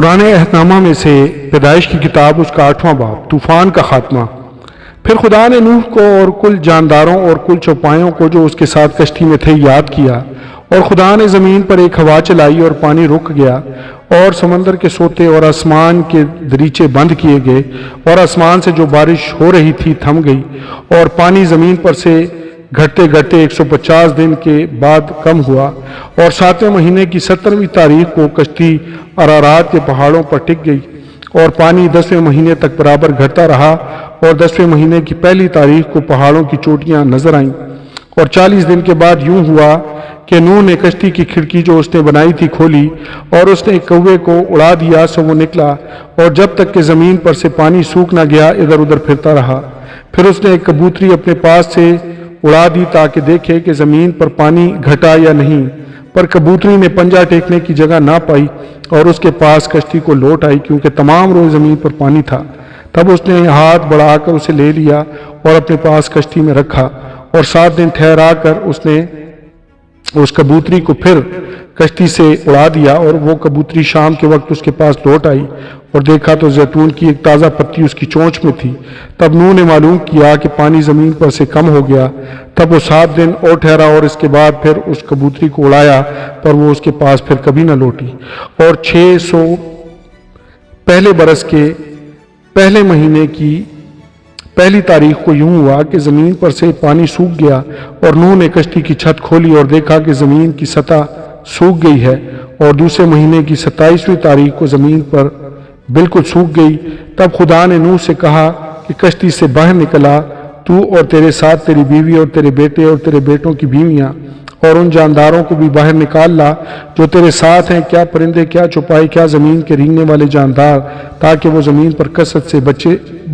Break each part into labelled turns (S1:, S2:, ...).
S1: قرآن عہد نامہ میں سے پیدائش کی کتاب اس کا 8واں باب طوفان کا خاتمہ۔ پھر خدا نے نوح کو اور کل جانداروں اور کل چوپایوں کو جو اس کے ساتھ کشتی میں تھے یاد کیا، اور خدا نے زمین پر ایک ہوا چلائی اور پانی رک گیا، اور سمندر کے سوتے اور آسمان کے دریچے بند کیے گئے، اور آسمان سے جو بارش ہو رہی تھی تھم گئی، اور پانی زمین پر سے گھٹتے گھٹتے 150 دن کے بعد کم ہوا، اور 7ویں مہینے کی 17ویں تاریخ کو کشتی ارارات کے پہاڑوں پر ٹک گئی، اور پانی 10ویں مہینے تک برابر گھٹتا رہا، اور 10ویں مہینے کی پہلی تاریخ کو پہاڑوں کی چوٹیاں نظر آئیں۔ اور 40 دن کے بعد یوں ہوا کہ نوح نے کشتی کی کھڑکی جو اس نے بنائی تھی کھولی، اور اس نے ایک کوے کو اڑا دیا سو وہ نکلا، اور جب تک کہ زمین پر سے پانی سوکھ نہ گیا ادھر ادھر پھرتا رہا۔ پھر اس نے ایک کبوتری اپنے پاس سے اڑا دی تاکہ دیکھے کہ زمین پر پانی گھٹا یا نہیں، پر کبوتری نے پنجہ ٹیکنے کی جگہ نہ پائی اور اس کے پاس کشتی کو لوٹ آئی، کیونکہ تمام روز زمین پر پانی تھا۔ تب اس نے ہاتھ بڑھا کر اسے لے لیا اور اپنے پاس کشتی میں رکھا، اور 7 دن ٹھہرا کر اس نے اس کبوتری کو پھر کشتی سے اڑا دیا، اور وہ کبوتری شام کے وقت اس کے پاس لوٹ آئی، اور دیکھا تو زیتون کی ایک تازہ پتی اس کی چونچ میں تھی۔ تب نوح نے معلوم کیا کہ پانی زمین پر سے کم ہو گیا، تب وہ 7 دن اور ٹھہرا، اور اس کے بعد پھر اس کبوتری کو اڑایا، پر وہ اس کے پاس پھر کبھی نہ لوٹی۔ اور 600 پہلے برس کے پہلے مہینے کی پہلی تاریخ کو یوں ہوا کہ زمین پر سے پانی سوکھ گیا، اور نوح نے کشتی کی چھت کھولی اور دیکھا کہ زمین کی سطح سوکھ گئی ہے، اور دوسرے مہینے کی 27ویں تاریخ کو زمین پر بالکل سوکھ گئی۔ تب خدا نے نوح سے کہا کہ کشتی سے باہر نکلا، تو اور تیرے ساتھ تیری بیوی اور تیرے بیٹے اور تیرے بیٹوں کی بیویاں، اور ان جانداروں کو بھی باہر نکال لا جو تیرے ساتھ ہیں، کیا پرندے، کیا چوپائے، کیا زمین کے رینگنے والے جاندار، تاکہ وہ زمین پر کثرت سے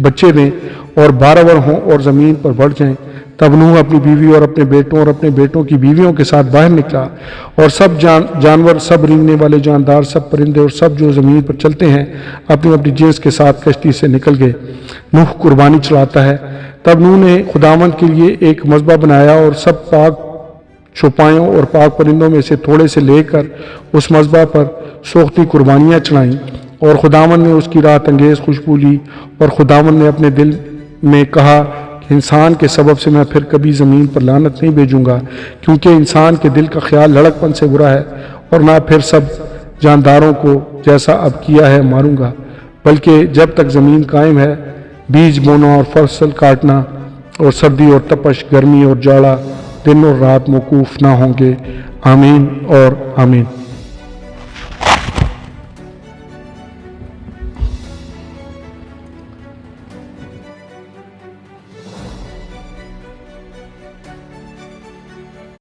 S1: بچے دیں اور بارآور ہوں اور زمین پر بڑھ جائیں۔ تب نوح اپنی بیوی اور اپنے بیٹوں اور اپنے بیٹوں کی بیویوں کے ساتھ باہر نکلا، اور سب جانور، سب رینگنے والے جاندار، سب پرندے اور سب جو زمین پر چلتے ہیں اپنی اپنی جنس کے ساتھ کشتی سے نکل گئے۔ نوح قربانی چڑھاتا ہے۔ تب نوح نے خداوند کے لیے ایک مذبح بنایا، اور سب پاک چوپایوں اور پاک پرندوں میں سے تھوڑے سے لے کر اس مذبح پر سوختی قربانیاں چڑھائیں، اور خداوند نے اس کی رات انگیز خوشبو لی، اور خداوند نے اپنے دل میں کہا کہ انسان کے سبب سے میں پھر کبھی زمین پر لعنت نہیں بھیجوں گا، کیونکہ انسان کے دل کا خیال لڑک پن سے برا ہے، اور نہ پھر سب جانداروں کو جیسا اب کیا ہے ماروں گا، بلکہ جب تک زمین قائم ہے بیج بونا اور فصل کاٹنا، اور سردی اور تپش، گرمی اور جاڑا، دن اور رات موقوف نہ ہوں گے۔ آمین اور آمین۔